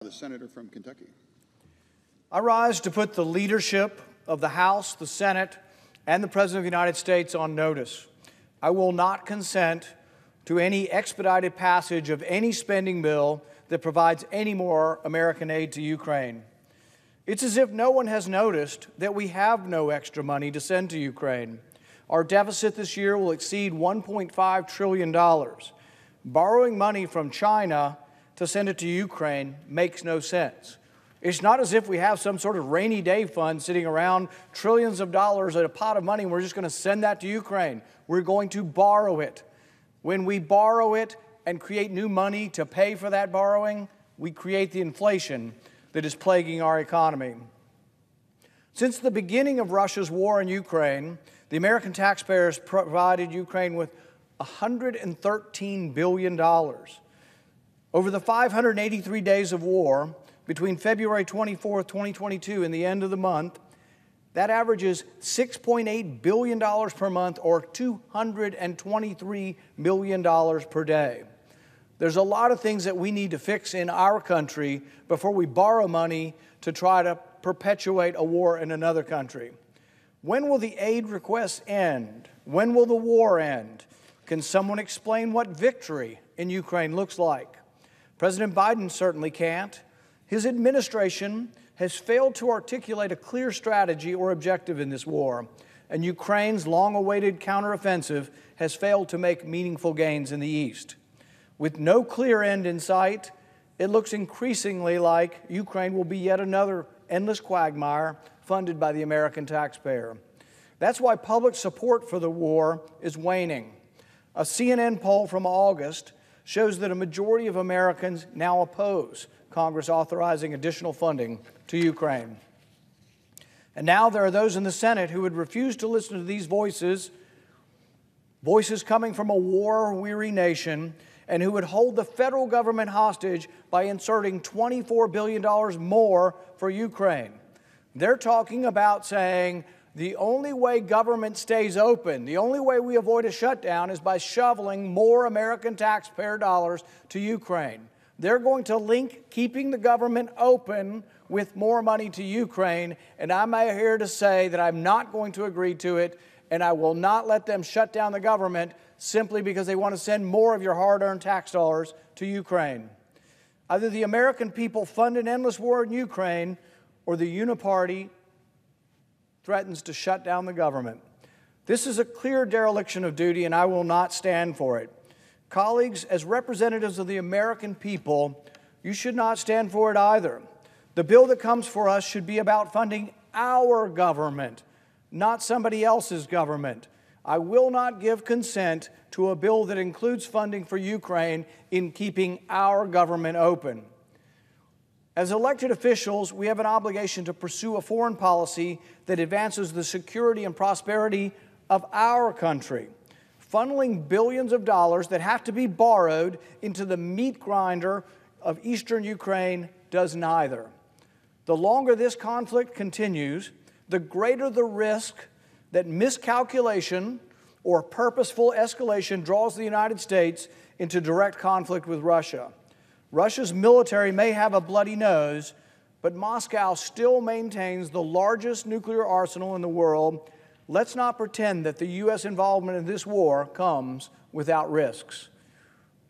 The senator from Kentucky. I rise to put the leadership of the House, the Senate, and the President of the United States on notice. I will not consent to any expedited passage of any spending bill that provides any more American aid to Ukraine. It's as if no one has noticed that we have no extra money to send to Ukraine. Our deficit this year will exceed $1.5 trillion. Borrowing money from China to send it to Ukraine makes no sense. It's not as if we have some sort of rainy day fund sitting around, trillions of dollars at a pot of money, and we're just going to send that to Ukraine. We're going to borrow it. When we borrow it and create new money to pay for that borrowing, we create the inflation that is plaguing our economy. Since the beginning of Russia's war in Ukraine, the American taxpayers provided Ukraine with $113 billion. Over the 583 days of war, between February 24, 2022 and the end of the month, that averages $6.8 billion per month, or $223 million per day. There's a lot of things that we need to fix in our country before we borrow money to try to perpetuate a war in another country. When will the aid requests end? When will the war end? Can someone explain what victory in Ukraine looks like? President Biden certainly can't. His administration has failed to articulate a clear strategy or objective in this war, and Ukraine's long-awaited counteroffensive has failed to make meaningful gains in the East. With no clear end in sight, it looks increasingly like Ukraine will be yet another endless quagmire funded by the American taxpayer. That's why public support for the war is waning. A CNN poll from August shows that a majority of Americans now oppose Congress authorizing additional funding to Ukraine. And now there are those in the Senate who would refuse to listen to these voices coming from a war-weary nation, and who would hold the federal government hostage by inserting $24 billion more for Ukraine. They're talking about saying the only way government stays open, the only way we avoid a shutdown, is by shoveling more American taxpayer dollars to Ukraine. They're going to link keeping the government open with more money to Ukraine, and I'm here to say that I'm not going to agree to it, and I will not let them shut down the government simply because they want to send more of your hard-earned tax dollars to Ukraine. Either the American people fund an endless war in Ukraine, or the uniparty threatens to shut down the government. This is a clear dereliction of duty, and I will not stand for it. Colleagues, as representatives of the American people, you should not stand for it either. The bill that comes for us should be about funding our government, not somebody else's government. I will not give consent to a bill that includes funding for Ukraine in keeping our government open. As elected officials, we have an obligation to pursue a foreign policy that advances the security and prosperity of our country. Funneling billions of dollars that have to be borrowed into the meat grinder of eastern Ukraine does neither. The longer this conflict continues, the greater the risk that miscalculation or purposeful escalation draws the United States into direct conflict with Russia. Russia's military may have a bloody nose, but Moscow still maintains the largest nuclear arsenal in the world. Let's not pretend that the U.S. involvement in this war comes without risks.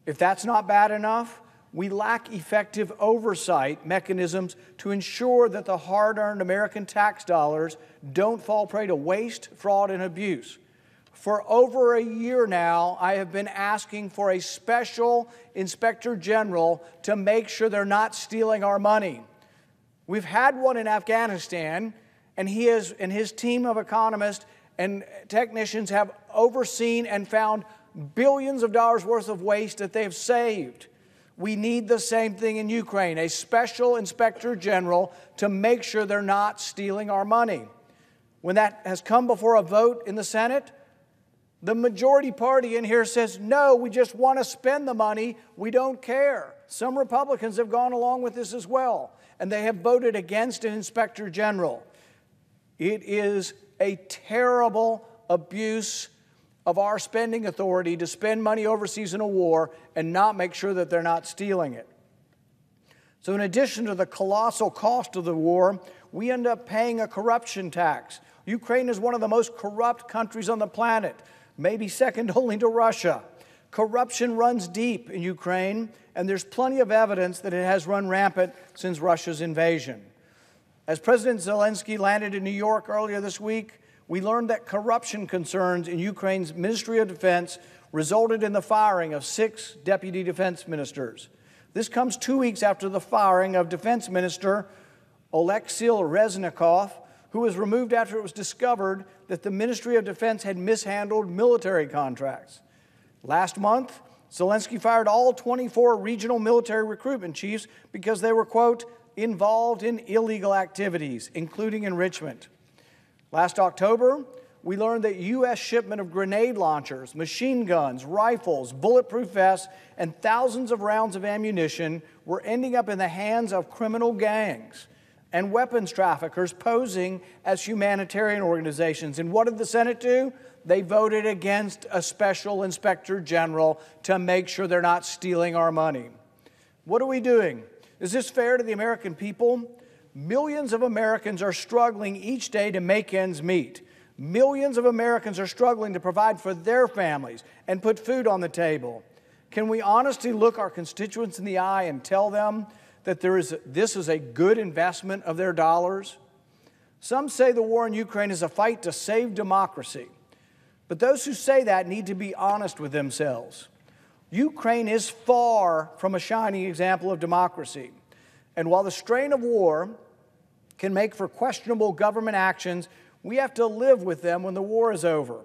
If that's not bad enough, we lack effective oversight mechanisms to ensure that the hard-earned American tax dollars don't fall prey to waste, fraud, and abuse. For over a year now, I have been asking for a special inspector general to make sure they're not stealing our money. We've had one in Afghanistan, and he and his team of economists and technicians have overseen and found billions of dollars worth of waste that they've saved. We need the same thing in Ukraine, a special inspector general to make sure they're not stealing our money. When that has come before a vote in the Senate, the majority party in here says, no, we just want to spend the money, we don't care. Some Republicans have gone along with this as well, and they have voted against an inspector general. It is a terrible abuse of our spending authority to spend money overseas in a war and not make sure that they're not stealing it. So in addition to the colossal cost of the war, we end up paying a corruption tax. Ukraine is one of the most corrupt countries on the planet, maybe second only to Russia. Corruption runs deep in Ukraine, and there's plenty of evidence that it has run rampant since Russia's invasion. As President Zelensky landed in New York earlier this week, we learned that corruption concerns in Ukraine's Ministry of Defense resulted in the firing of 6 deputy defense ministers. This comes 2 weeks after the firing of Defense Minister Oleksiy Reznikov, who was removed after it was discovered that the Ministry of Defense had mishandled military contracts. Last month, Zelensky fired all 24 regional military recruitment chiefs because they were, quote, involved in illegal activities, including enrichment. Last October, we learned that U.S. shipment of grenade launchers, machine guns, rifles, bulletproof vests, and thousands of rounds of ammunition were ending up in the hands of criminal gangs and weapons traffickers posing as humanitarian organizations. And what did the Senate do? They voted against a special inspector general to make sure they're not stealing our money. What are we doing? Is this fair to the American people? Millions of Americans are struggling each day to make ends meet. Millions of Americans are struggling to provide for their families and put food on the table. Can we honestly look our constituents in the eye and tell them that this is a good investment of their dollars? Some say the war in Ukraine is a fight to save democracy. But those who say that need to be honest with themselves. Ukraine is far from a shining example of democracy. And while the strain of war can make for questionable government actions, we have to live with them when the war is over.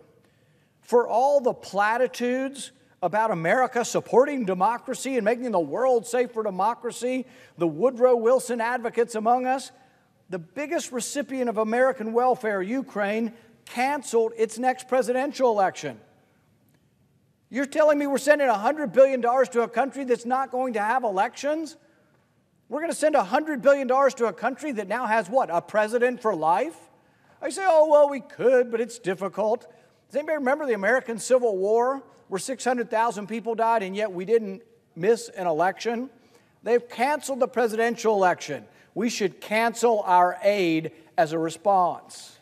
For all the platitudes about America supporting democracy and making the world safe for democracy, the Woodrow Wilson advocates among us, the biggest recipient of American welfare, Ukraine, canceled its next presidential election. You're telling me we're sending $100 billion to a country that's not going to have elections? We're going to send $100 billion to a country that now has what, a president for life? I say, oh, well, we could, but it's difficult. Does anybody remember the American Civil War where 600,000 people died and yet we didn't miss an election? They've canceled the presidential election. We should cancel our aid as a response.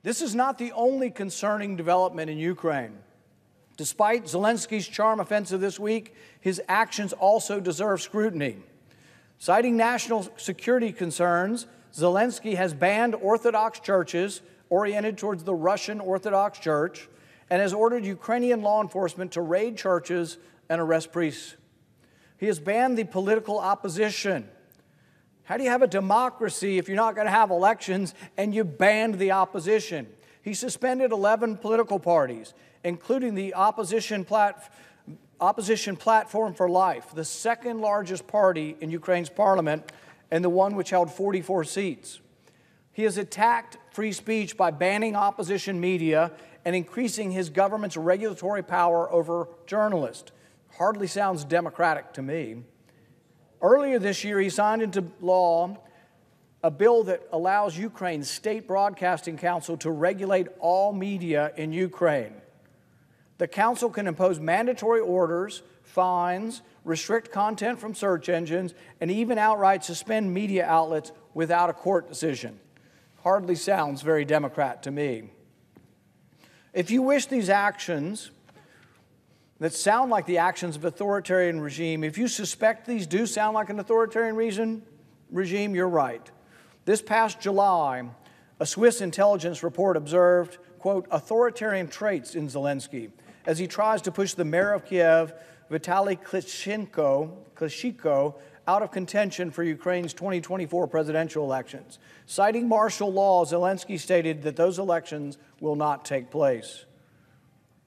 This is not the only concerning development in Ukraine. Despite Zelensky's charm offensive this week, his actions also deserve scrutiny. Citing national security concerns, Zelensky has banned Orthodox churches oriented towards the Russian Orthodox Church and has ordered Ukrainian law enforcement to raid churches and arrest priests. He has banned the political opposition. How do you have a democracy if you're not going to have elections and you banned the opposition? He suspended 11 political parties, including the Opposition Platform for Life, the second largest party in Ukraine's parliament and the one which held 44 seats. He has attacked free speech by banning opposition media and increasing his government's regulatory power over journalists. Hardly sounds democratic to me. Earlier this year, he signed into law a bill that allows Ukraine's state broadcasting council to regulate all media in Ukraine. The council can impose mandatory orders, fines, restrict content from search engines, and even outright suspend media outlets without a court decision. Hardly sounds very Democrat to me. If you wish these actions that sound like the actions of authoritarian regime, if you suspect these do sound like an authoritarian regime, you're right. This past July, a Swiss intelligence report observed, quote, authoritarian traits in Zelensky as he tries to push the mayor of Kiev, Vitaly Klitschko, out of contention for Ukraine's 2024 presidential elections. Citing martial law, Zelensky stated that those elections will not take place.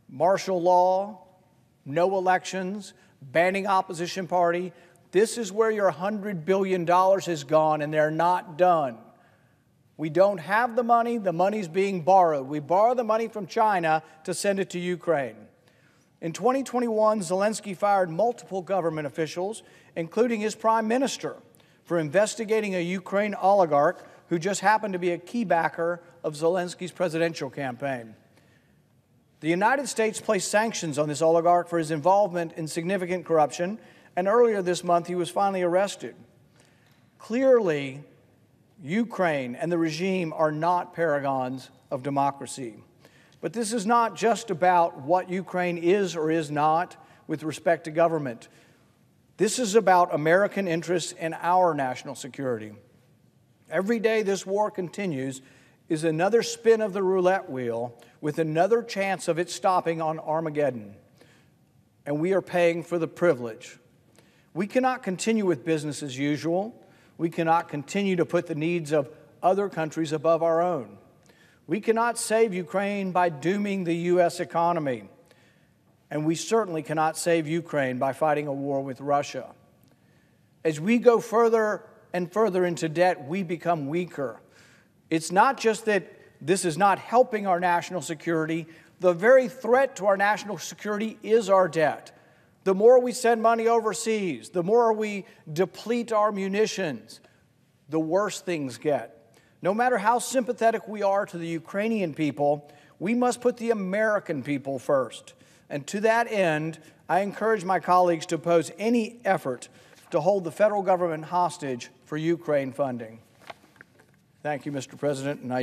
Martial law, no elections, banning opposition party. This is where your $100 billion has gone, and they're not done. We don't have the money's being borrowed. We borrow the money from China to send it to Ukraine. In 2021, Zelensky fired multiple government officials, including his prime minister, for investigating a Ukraine oligarch who just happened to be a key backer of Zelensky's presidential campaign. The United States placed sanctions on this oligarch for his involvement in significant corruption, and earlier this month he was finally arrested. Clearly, Ukraine and the regime are not paragons of democracy. But this is not just about what Ukraine is or is not with respect to government. This is about American interests and our national security. Every day this war continues is another spin of the roulette wheel with another chance of it stopping on Armageddon. And we are paying for the privilege. We cannot continue with business as usual. We cannot continue to put the needs of other countries above our own. We cannot save Ukraine by dooming the U.S. economy. And we certainly cannot save Ukraine by fighting a war with Russia. As we go further and further into debt, we become weaker. It's not just that this is not helping our national security. The very threat to our national security is our debt. The more we send money overseas, the more we deplete our munitions, the worse things get. No matter how sympathetic we are to the Ukrainian people, we must put the American people first. And to that end, I encourage my colleagues to oppose any effort to hold the federal government hostage for Ukraine funding. Thank you, Mr. President, and I